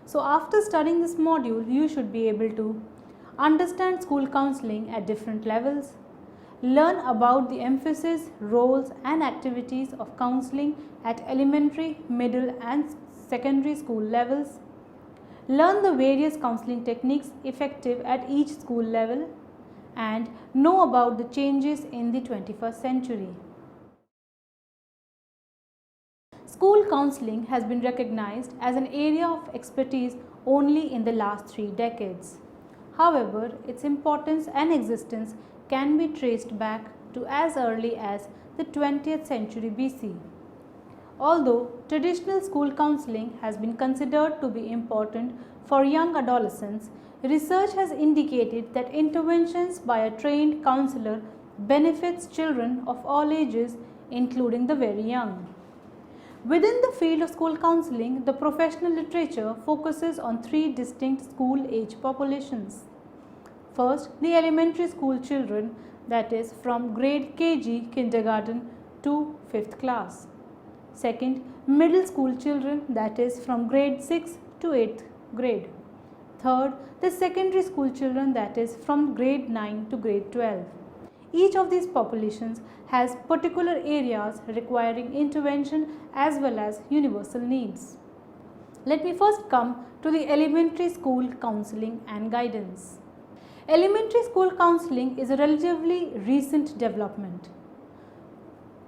So after studying this module, you should be able to understand school counseling at different levels, learn about the emphasis, roles and activities of counseling at elementary, middle and secondary school levels, learn the various counseling techniques effective at each school level, and know about the changes in the 21st century. School counseling has been recognized as an area of expertise only in the last 3 decades. However, its importance and existence can be traced back to as early as the 20th century BC. Although traditional school counseling has been considered to be important for young adolescents, research has indicated that interventions by a trained counselor benefits children of all ages, including the very young. Within the field of school counseling, the professional literature focuses on 3 distinct school age populations. First, the elementary school children, that is from grade KG kindergarten to 5th class. Second, middle school children, that is from grade 6 to 8th grade. Third, the secondary school children, that is from grade 9 to grade 12. Each of these populations has particular areas requiring intervention as well as universal needs. Let me first come to the elementary school counseling and guidance. Elementary school counseling is a relatively recent development.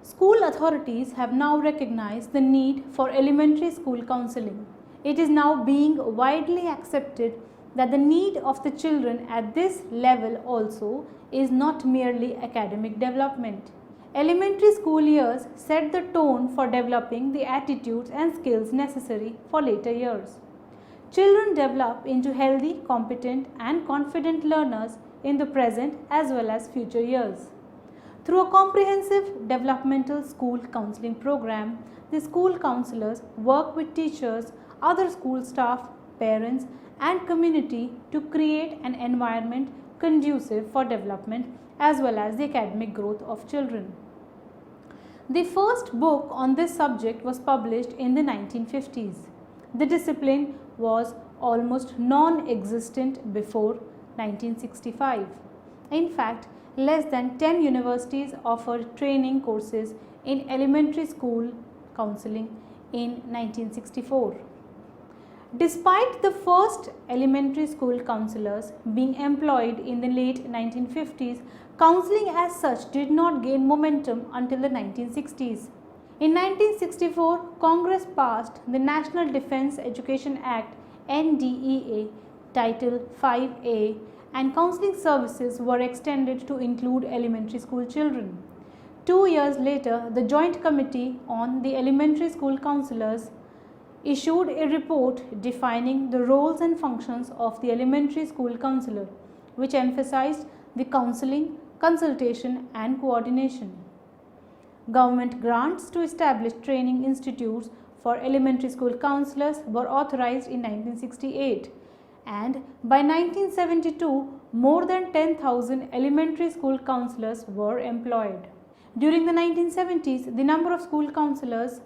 School authorities have now recognized the need for elementary school counseling. It is now being widely accepted that the need of the children at this level also is not merely academic development. Elementary school years set the tone for developing the attitudes and skills necessary for later years. Children develop into healthy, competent and confident learners in the present as well as future years. Through a comprehensive developmental school counseling program, the school counselors work with teachers, other school staff, parents and community to create an environment conducive for development as well as the academic growth of children. The first book on this subject was published in the 1950s. The discipline was almost non-existent before 1965. In fact, less than 10 universities offer training courses in elementary school counseling in 1964. Despite the first elementary school counselors being employed in the late 1950s, counseling as such did not gain momentum until the 1960s. In 1964, Congress passed the National Defense Education Act NDEA Title 5A, and counseling services were extended to include elementary school children. 2 years later, the Joint Committee on the Elementary School Counselors issued a report defining the roles and functions of the elementary school counselor, which emphasized the counseling, consultation and coordination. Government grants to establish training institutes for elementary school counselors were authorized in 1968, and by 1972 more than 10,000 elementary school counselors were employed. During the 1970s, the number of school counselors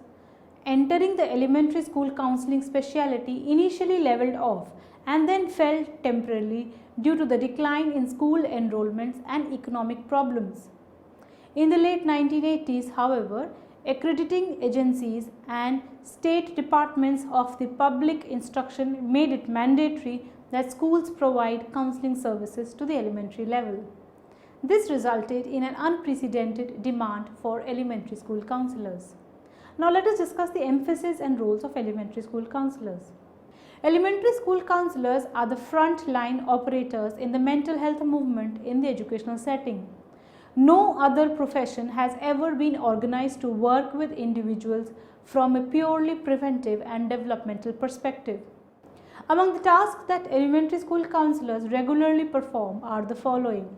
entering the elementary school counseling specialty initially leveled off and then fell temporarily due to the decline in school enrollments and economic problems. In the late 1980s, however, accrediting agencies and state departments of the public instruction made it mandatory that schools provide counseling services to the elementary level. This resulted in an unprecedented demand for elementary school counselors. Now let us discuss the emphasis and roles of elementary school counselors. Elementary school counselors are the front-line operators in the mental health movement in the educational setting. No other profession has ever been organized to work with individuals from a purely preventive and developmental perspective. Among the tasks that elementary school counselors regularly perform are the following.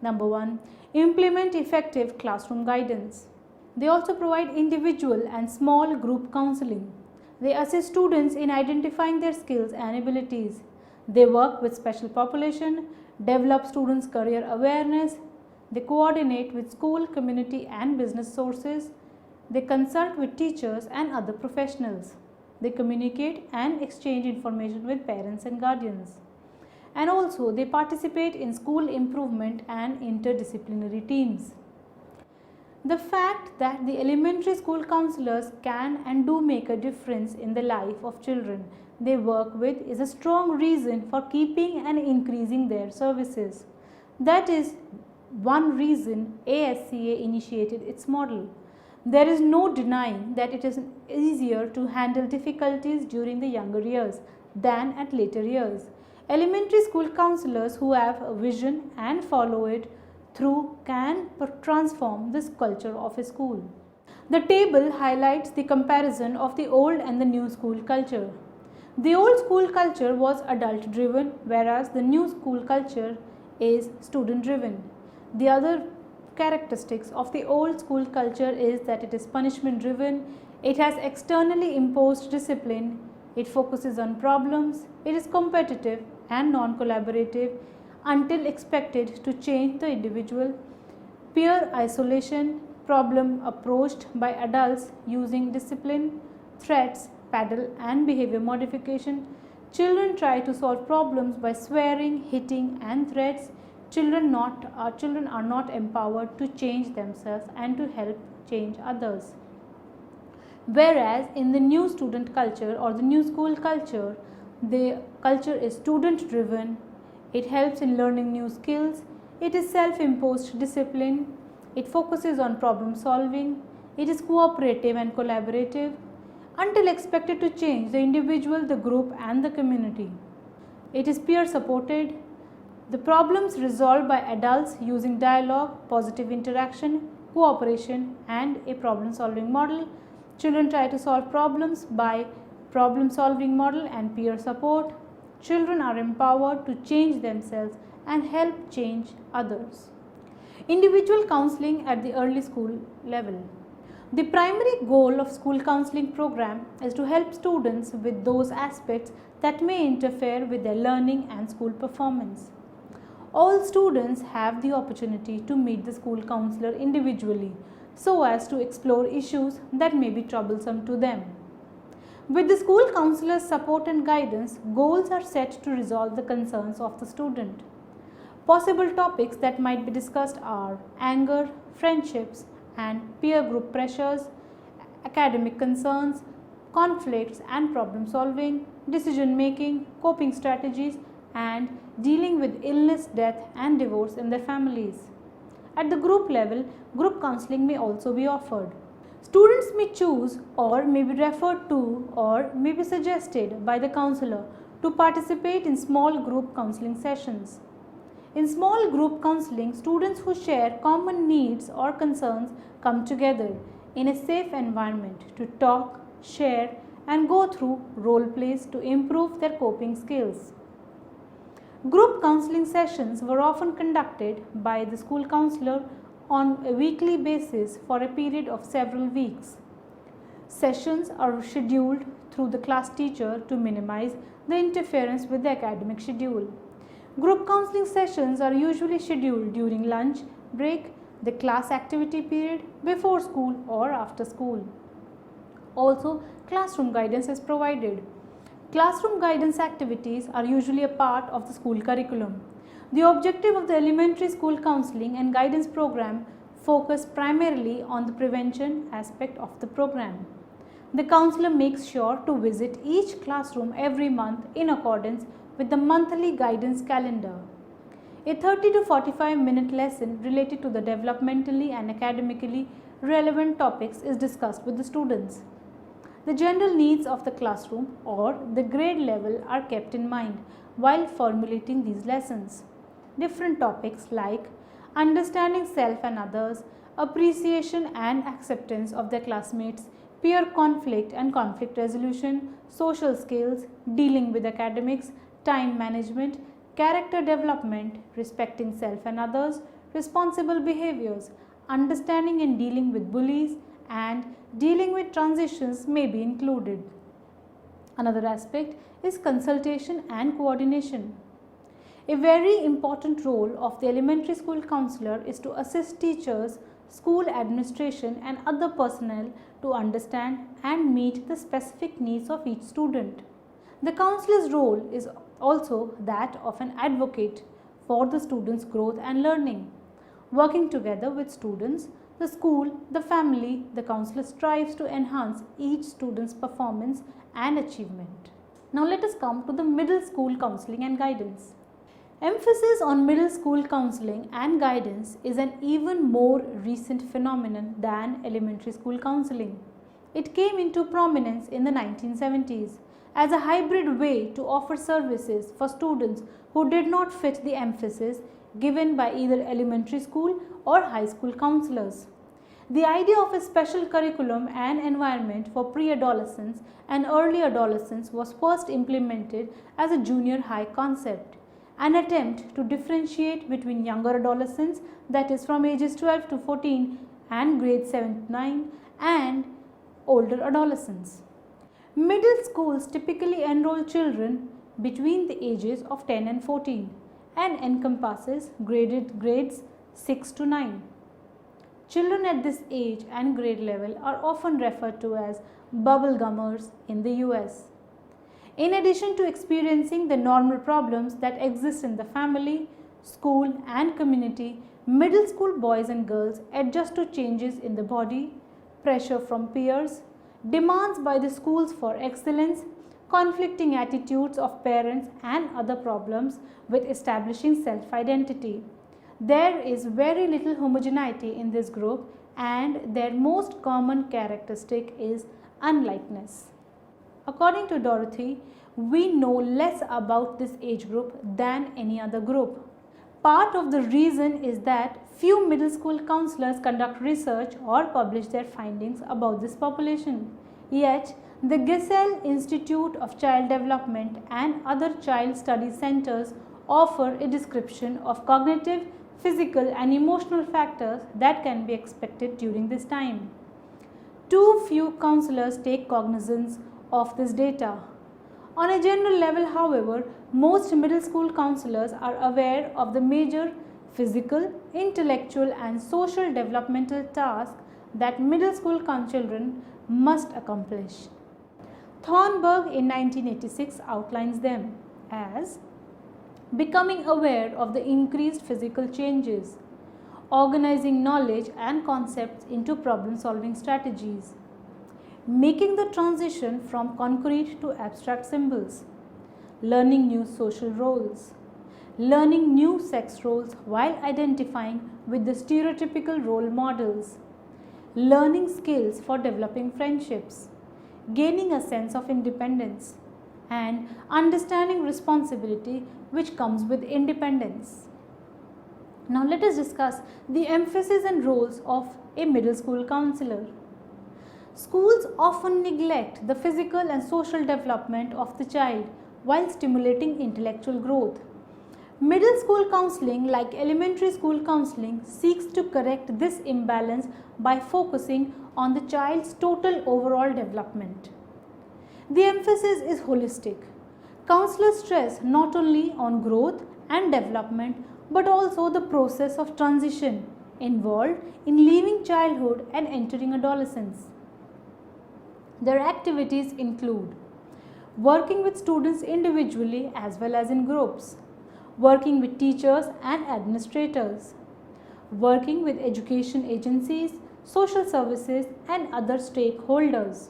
Number 1. Implement effective classroom guidance. They also provide individual and small group counseling. They assist students in identifying their skills and abilities. They work with special population, develop students' career awareness. They coordinate with school, community and business sources. They consult with teachers and other professionals. They communicate and exchange information with parents and guardians. And also they participate in school improvement and interdisciplinary teams. The fact that the elementary school counselors can and do make a difference in the life of children they work with is a strong reason for keeping and increasing their services. That is one reason ASCA initiated its model. There is no denying that it is easier to handle difficulties during the younger years than at later years. Elementary school counselors who have a vision and follow it through can transform this culture of a school. The table highlights the comparison of the old and the new school culture. The old school culture was adult driven, whereas the new school culture is student driven. The other characteristics of the old school culture is that it is punishment driven, it has externally imposed discipline, it focuses on problems, it is competitive and non-collaborative until expected to change the individual, peer isolation, problem approached by adults using discipline, threats, paddle and behavior modification. Children try to solve problems by swearing, hitting and threats. Children are not empowered to change themselves and to help change others. Whereas in the new student culture or the new school culture, the culture is student driven, it helps in learning new skills, it is self-imposed discipline, it focuses on problem solving, it is cooperative and collaborative until expected to change the individual, the group and the community. It is peer supported. The problems resolved by adults using dialogue, positive interaction, cooperation and a problem solving model. Children try to solve problems by problem solving model and peer support. Children are empowered to change themselves and help change others. Individual counseling at the early school level. The primary goal of school counseling program is to help students with those aspects that may interfere with their learning and school performance. All students have the opportunity to meet the school counselor individually so as to explore issues that may be troublesome to them. With the school counselor's support and guidance, goals are set to resolve the concerns of the student. Possible topics that might be discussed are anger, friendships and peer group pressures, academic concerns, conflicts and problem solving, decision making, coping strategies and dealing with illness, death and divorce in their families. At the group level, group counseling may also be offered. Students may choose or may be referred to or may be suggested by the counselor to participate in small group counseling sessions. In small group counseling, students who share common needs or concerns come together in a safe environment to talk, share and go through role plays to improve their coping skills. Group counseling sessions were often conducted by the school counselor on a weekly basis for a period of several weeks. Sessions are scheduled through the class teacher to minimize the interference with the academic schedule. Group counseling sessions are usually scheduled during lunch break, the class activity period, before school or after school. Also, classroom guidance is provided. Classroom guidance activities are usually a part of the school curriculum. The objective of the elementary school counseling and guidance program focus primarily on the prevention aspect of the program. The counselor makes sure to visit each classroom every month in accordance with the monthly guidance calendar. A 30 to 45-minute lesson related to the developmentally and academically relevant topics is discussed with the students. The general needs of the classroom or the grade level are kept in mind while formulating these lessons. Different topics like understanding self and others, appreciation and acceptance of their classmates, peer conflict and conflict resolution, social skills, dealing with academics, time management, character development, respecting self and others, responsible behaviors, understanding and dealing with bullies, and dealing with transitions may be included. Another aspect is consultation and coordination. A very important role of the elementary school counselor is to assist teachers school administration and other personnel to understand and meet the specific needs of each student. The counselor's role is also that of an advocate for the students' growth and learning. Working together with students, the school, the family, the counselor strives to enhance each student's performance and achievement. Now let us come to the middle school counseling and guidance. Emphasis on middle school counseling and guidance is an even more recent phenomenon than elementary school counseling. It came into prominence in the 1970s as a hybrid way to offer services for students who did not fit the emphasis given by either elementary school or high school counselors. The idea of a special curriculum and environment for pre-adolescents and early adolescents was first implemented as a junior high concept, an attempt to differentiate between younger adolescents, that is from ages 12 to 14 and grades 7 to 9, and older adolescents. Middle schools typically enroll children between the ages of 10 and 14 and encompasses grades 6 to 9. Children at this age and grade level are often referred to as bubblegummers in the US. In addition to experiencing the normal problems that exist in the family, school and community, middle school boys and girls adjust to changes in the body, pressure from peers, demands by the schools for excellence, conflicting attitudes of parents and other problems with establishing self-identity. There is very little homogeneity in this group and their most common characteristic is unlikeness. According to Dorothy, we know less about this age group than any other group. Part of the reason is that few middle school counselors conduct research or publish their findings about this population. Yet, the Gesell Institute of Child Development and other child study centers offer a description of cognitive, physical and emotional factors that can be expected during this time. Too few counselors take cognizance of this data. On a general level, however, most middle school counselors are aware of the major physical, intellectual and social developmental tasks that middle school children must accomplish. Thornburg in 1986 outlines them as becoming aware of the increased physical changes, organizing knowledge and concepts into problem-solving strategies, making the transition from concrete to abstract symbols, learning new social roles, learning new sex roles while identifying with the stereotypical role models, learning skills for developing friendships, gaining a sense of independence, and understanding responsibility which comes with independence. Now let us discuss the emphasis and roles of a middle school counselor. Schools often neglect the physical and social development of the child while stimulating intellectual growth. Middle school counseling, like elementary school counseling, seeks to correct this imbalance by focusing on the child's total overall development. The emphasis is holistic. Counselors stress not only on growth and development but also the process of transition involved in leaving childhood and entering adolescence. Their activities include working with students individually as well as in groups, working with teachers and administrators, working with education agencies, social services and other stakeholders,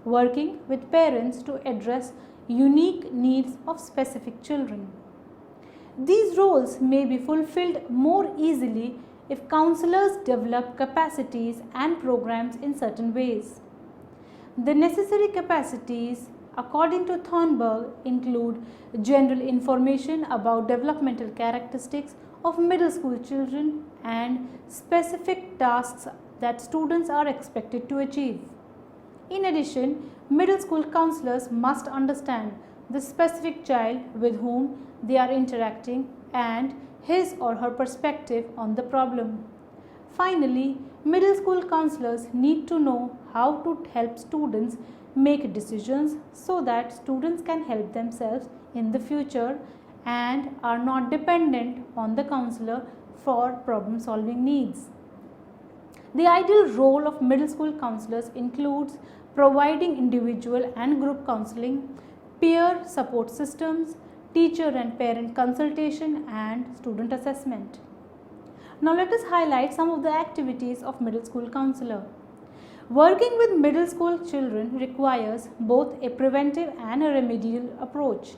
working with parents to address unique needs of specific children. These roles may be fulfilled more easily if counselors develop capacities and programs in certain ways. The necessary capacities, according to Thornburg, include general information about developmental characteristics of middle school children and specific tasks that students are expected to achieve. In addition, middle school counselors must understand the specific child with whom they are interacting and his or her perspective on the problem. Finally, middle school counselors need to know how to help students make decisions so that students can help themselves in the future and are not dependent on the counselor for problem solving needs. The ideal role of middle school counselors includes providing individual and group counseling, peer support systems, teacher and parent consultation, and student assessment. Now let us highlight some of the activities of middle school counselor. Working with middle school children requires both a preventive and a remedial approach.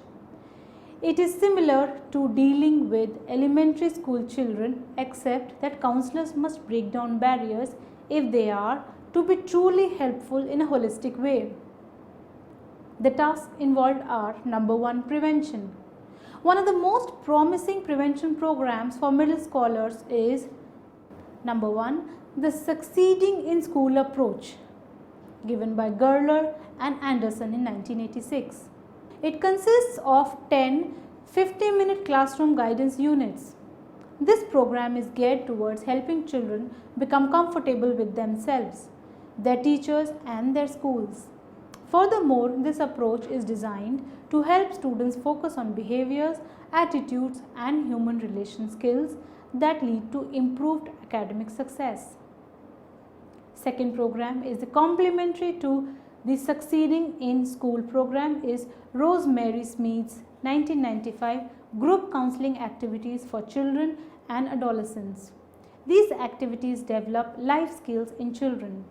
It is similar to dealing with elementary school children, except that counselors must break down barriers if they are to be truly helpful in a holistic way. The tasks involved are: number 1, prevention. One of the most promising prevention programs for middle scholars is number 1, the Succeeding in School approach, given by Gerler and Anderson in 1986. It consists of 10 50-minute classroom guidance units. This program is geared towards helping children become comfortable with themselves, their teachers, and their schools. Furthermore, this approach is designed to help students focus on behaviors, attitudes, and human relation skills that lead to improved academic success. Second program is complementary to the Succeeding in School program is Rosemary Smith's 1995 group counseling activities for children and adolescents. These activities develop life skills in children.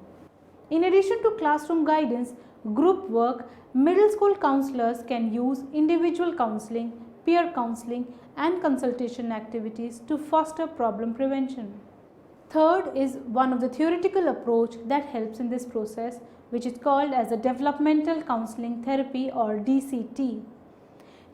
In addition to classroom guidance, group work, middle school counselors can use individual counseling, peer counseling, and consultation activities to foster problem prevention. Third is one of the theoretical approach that helps in this process, which is called as a developmental counseling therapy or DCT.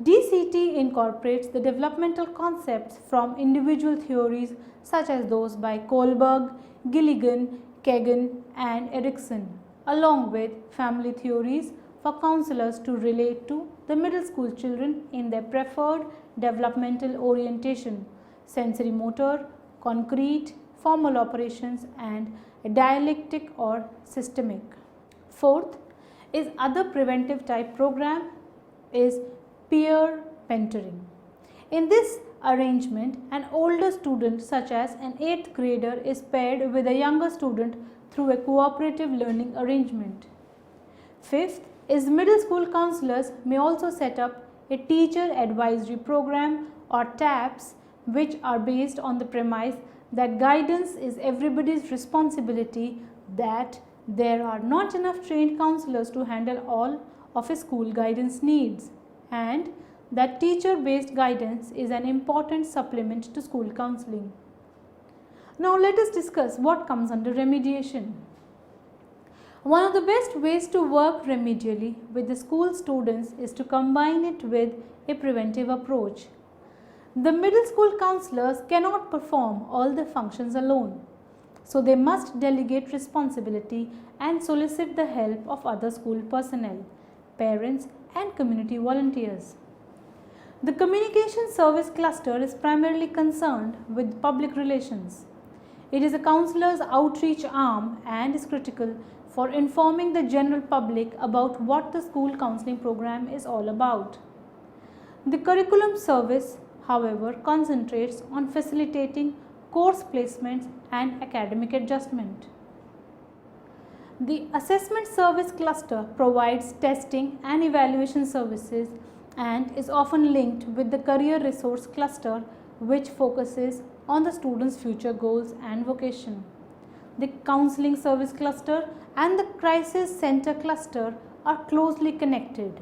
DCT incorporates the developmental concepts from individual theories such as those by Kohlberg, Gilligan, Kagan, and Erikson, along with family theories for counselors to relate to the middle school children in their preferred developmental orientation, sensory motor, concrete, formal operations, and dialectic or systemic. Fourth is other preventive type program is peer mentoring. In this arrangement, an older student such as an 8th grader is paired with a younger student through a cooperative learning arrangement. Fifth is middle school counselors may also set up a teacher advisory program or TAPS, which are based on the premise that guidance is everybody's responsibility, that there are not enough trained counselors to handle all of a school guidance needs, and that teacher-based guidance is an important supplement to school counseling. Now let us discuss what comes under remediation. One of the best ways to work remedially with the school students is to combine it with a preventive approach. The middle school counselors cannot perform all the functions alone, so they must delegate responsibility and solicit the help of other school personnel, parents, and community volunteers. The communication service cluster is primarily concerned with public relations. It is a counselor's outreach arm and is critical for informing the general public about what the school counseling program is all about. The curriculum service, however, concentrates on facilitating course placements and academic adjustment. The assessment service cluster provides testing and evaluation services and is often linked with the career resource cluster, which focuses on the student's future goals and vocation. The counseling service cluster and the crisis center cluster are closely connected.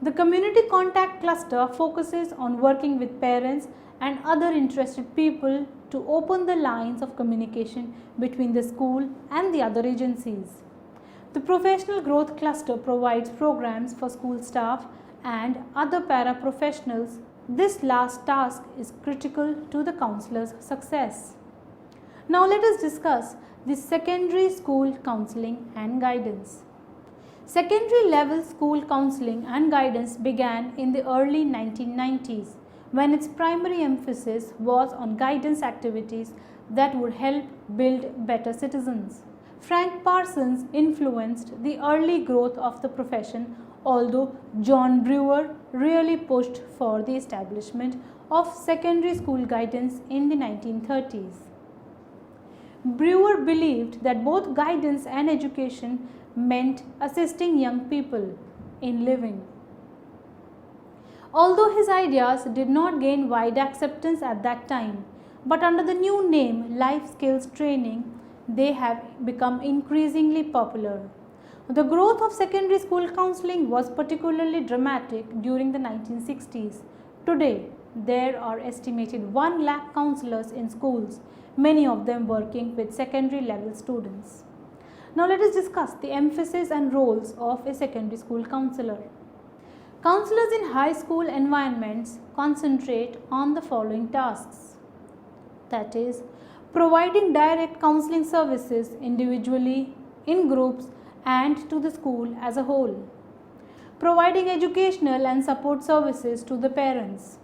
The community contact cluster focuses on working with parents and other interested people to open the lines of communication between the school and the other agencies. The professional growth cluster provides programs for school staff and other paraprofessionals. This last task is critical to the counselor's success. Now let us discuss the secondary school counseling and guidance. Secondary level school counseling and guidance began in the early 1990s, when its primary emphasis was on guidance activities that would help build better citizens. Frank Parsons influenced the early growth of the profession, although John Brewer really pushed for the establishment of secondary school guidance in the 1930s. Brewer believed that both guidance and education meant assisting young people in living. Although his ideas did not gain wide acceptance at that time, but under the new name Life Skills Training, they have become increasingly popular. The growth of secondary school counseling was particularly dramatic during the 1960s. Today, there are estimated 1 lakh counselors in schools, many of them working with secondary level students. Now let us discuss the emphasis and roles of a secondary school counselor. Counselors in high school environments concentrate on the following tasks. That is, providing direct counseling services individually, in groups, and to the school as a whole. Providing educational and support services to the parents.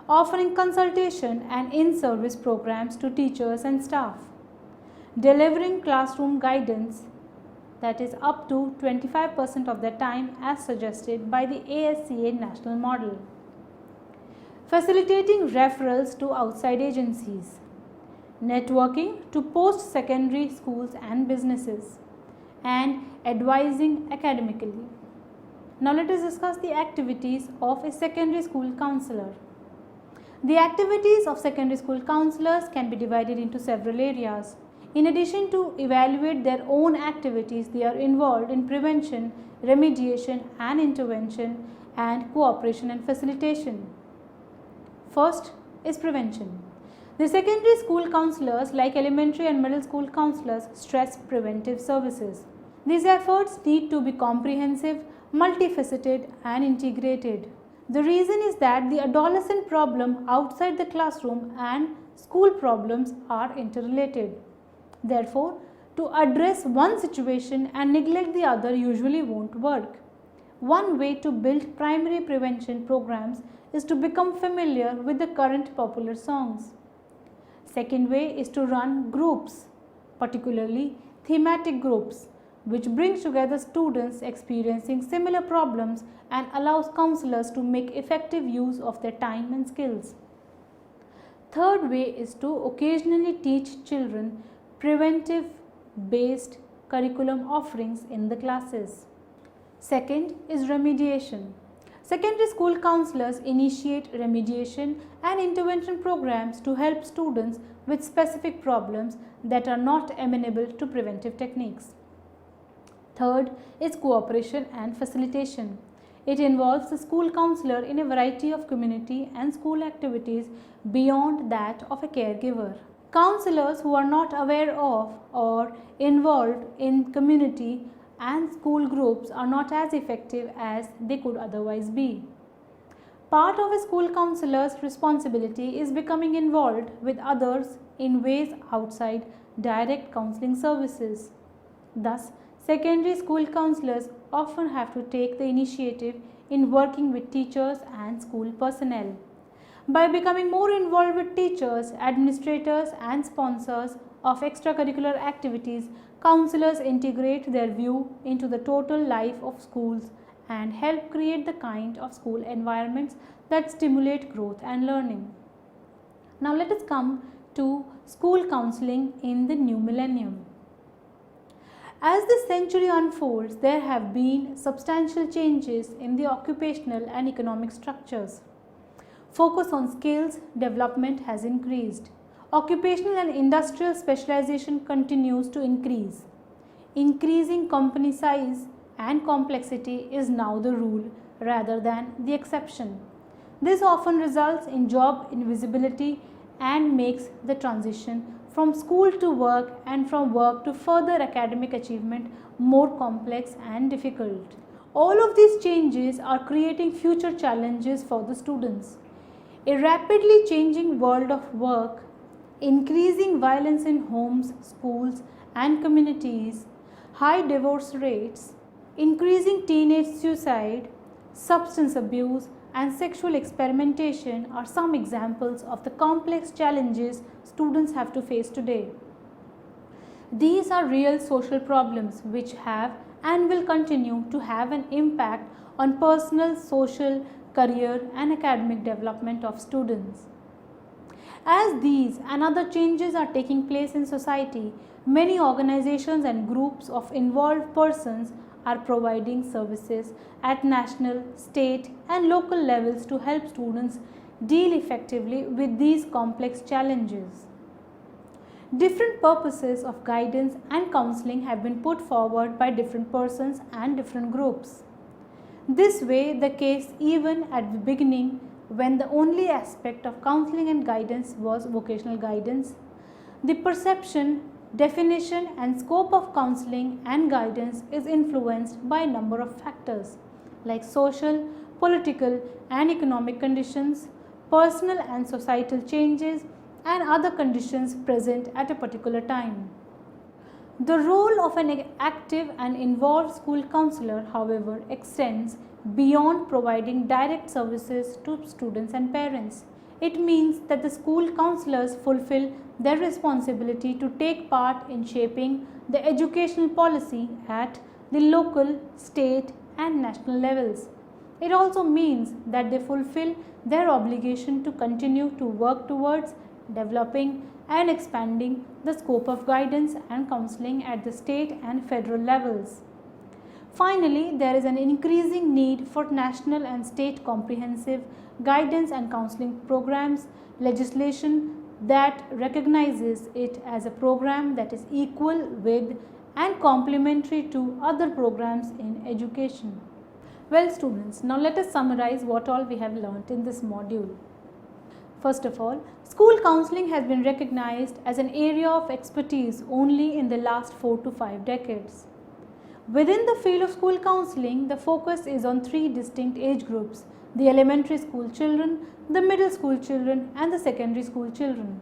Offering consultation and in-service programs to teachers and staff. Delivering classroom guidance, that is up to 25% of the time as suggested by the ASCA national model. Facilitating referrals to outside agencies. Networking to post-secondary schools and businesses. And advising academically. Now let us discuss the activities of a secondary school counselor. The activities of secondary school counselors can be divided into several areas. In addition to evaluate their own activities, they are involved in prevention, remediation and intervention, and cooperation and facilitation. First is prevention. The secondary school counselors, like elementary and middle school counselors, stress preventive services. These efforts need to be comprehensive, multifaceted and integrated. The reason is that the adolescent problem outside the classroom and school problems are interrelated. Therefore, to address one situation and neglect the other usually won't work. One way to build primary prevention programs is to become familiar with the current popular songs. Second way is to run groups, particularly thematic groups, which brings together students experiencing similar problems and allows counselors to make effective use of their time and skills. Third way is to occasionally teach children preventive-based curriculum offerings in the classes. Second is remediation. Secondary school counselors initiate remediation and intervention programs to help students with specific problems that are not amenable to preventive techniques. Third is cooperation and facilitation. It involves the school counselor in a variety of community and school activities beyond that of a caregiver. Counselors who are not aware of or involved in community and school groups are not as effective as they could otherwise be. Part of a school counselor's responsibility is becoming involved with others in ways outside direct counseling services. Thus, secondary school counselors often have to take the initiative in working with teachers and school personnel. By becoming more involved with teachers, administrators and sponsors of extracurricular activities, counselors integrate their view into the total life of schools and help create the kind of school environments that stimulate growth and learning. Now let us come to school counseling in the new millennium. As the century unfolds, there have been substantial changes in the occupational and economic structures. Focus on skills development has increased. Occupational and industrial specialization continues to increase. Increasing company size and complexity is now the rule rather than the exception. This often results in job invisibility and makes the transition from school to work and from work to further academic achievement more complex and difficult. All of these changes are creating future challenges for the students. A rapidly changing world of work, increasing violence in homes, schools and communities, high divorce rates, increasing teenage suicide, substance abuse and sexual experimentation are some examples of the complex challenges students have to face today. These are real social problems which have and will continue to have an impact on personal, social, career and academic development of students. As these and other changes are taking place in society, many organizations and groups of involved persons are providing services at national, state, and local levels to help students deal effectively with these complex challenges. Different purposes of guidance and counseling have been put forward by different persons and different groups. This way, the case even at the beginning, when the only aspect of counseling and guidance was vocational guidance, the perception, definition, and scope of counseling and guidance is influenced by a number of factors like social, political, and economic conditions, personal and societal changes, and other conditions present at a particular time. The role of an active and involved school counselor, however, extends beyond providing direct services to students and parents. It means that the school counselors fulfill their responsibility to take part in shaping the educational policy at the local, state, and national levels. It also means that they fulfill their obligation to continue to work towards developing and expanding the scope of guidance and counseling at the state and federal levels. Finally, there is an increasing need for national and state comprehensive guidance and counseling programs, legislation that recognizes it as a program that is equal with and complementary to other programs in education. Well students, now let us summarize what all we have learnt in this module. First of all, school counseling has been recognized as an area of expertise only in the last 4 to 5 decades. Within the field of school counseling, the focus is on 3 distinct age groups: the elementary school children, the middle school children, and the secondary school children.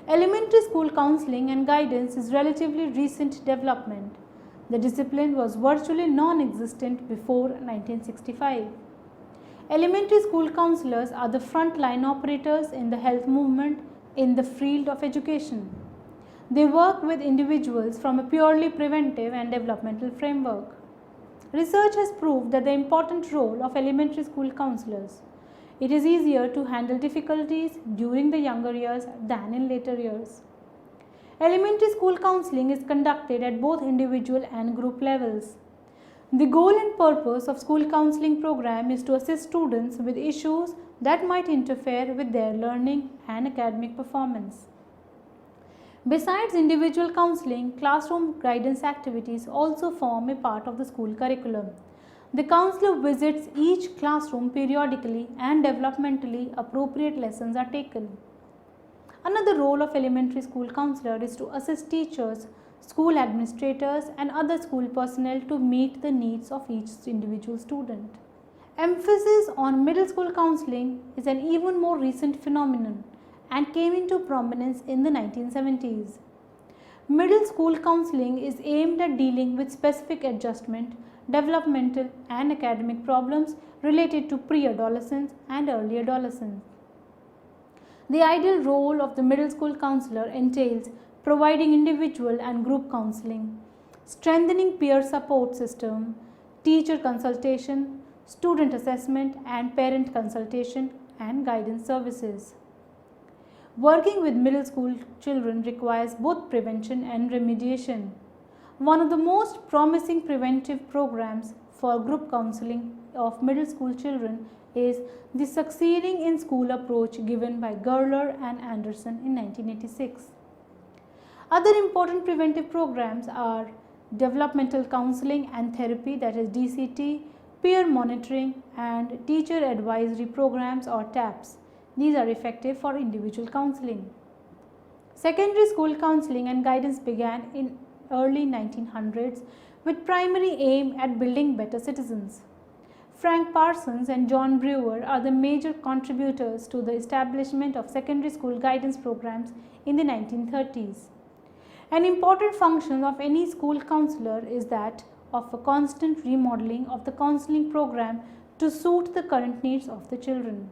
Elementary school counseling and guidance is relatively recent development. The discipline was virtually non-existent before 1965. Elementary school counselors are the front-line operators in the health movement in the field of education. They work with individuals from a purely preventive and developmental framework. Research has proved that the important role of elementary school counselors. It is easier to handle difficulties during the younger years than in later years. Elementary school counseling is conducted at both individual and group levels. The goal and purpose of school counseling program is to assist students with issues that might interfere with their learning and academic performance. Besides individual counseling, classroom guidance activities also form a part of the school curriculum. The counselor visits each classroom periodically and developmentally appropriate lessons are taken. Another role of elementary school counselor is to assist teachers, school administrators, and other school personnel to meet the needs of each individual student. Emphasis on middle school counseling is an even more recent phenomenon and came into prominence in the 1970s. Middle school counseling is aimed at dealing with specific adjustment, developmental, and academic problems related to pre-adolescence and early adolescence. The ideal role of the middle school counselor entails providing individual and group counseling, strengthening peer support system, teacher consultation, student assessment, and parent consultation and guidance services. Working with middle school children requires both prevention and remediation. One of the most promising preventive programs for group counseling of middle school children is the Succeeding in School approach given by Gerler and Anderson in 1986. Other important preventive programs are developmental counseling and therapy, that is DCT, peer monitoring, and teacher advisory programs or TAPs. These are effective for individual counseling. Secondary school counseling and guidance began in early 1900s with primary aim at building better citizens. Frank Parsons and John Brewer are the major contributors to the establishment of secondary school guidance programs in the 1930s. An important function of any school counselor is that of a constant remodeling of the counseling program to suit the current needs of the children.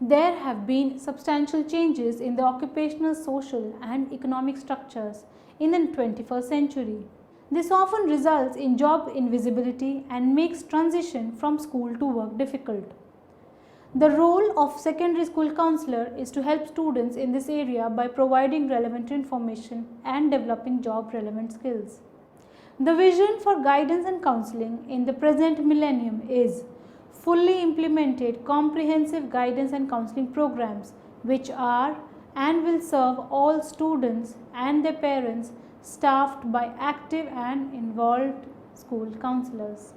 There have been substantial changes in the occupational, social, and economic structures in the 21st century. This often results in job invisibility and makes transition from school to work difficult. The role of secondary school counselor is to help students in this area by providing relevant information and developing job relevant skills. The vision for guidance and counseling in the present millennium is fully implemented comprehensive guidance and counseling programs which are and will serve all students and their parents, staffed by active and involved school counselors.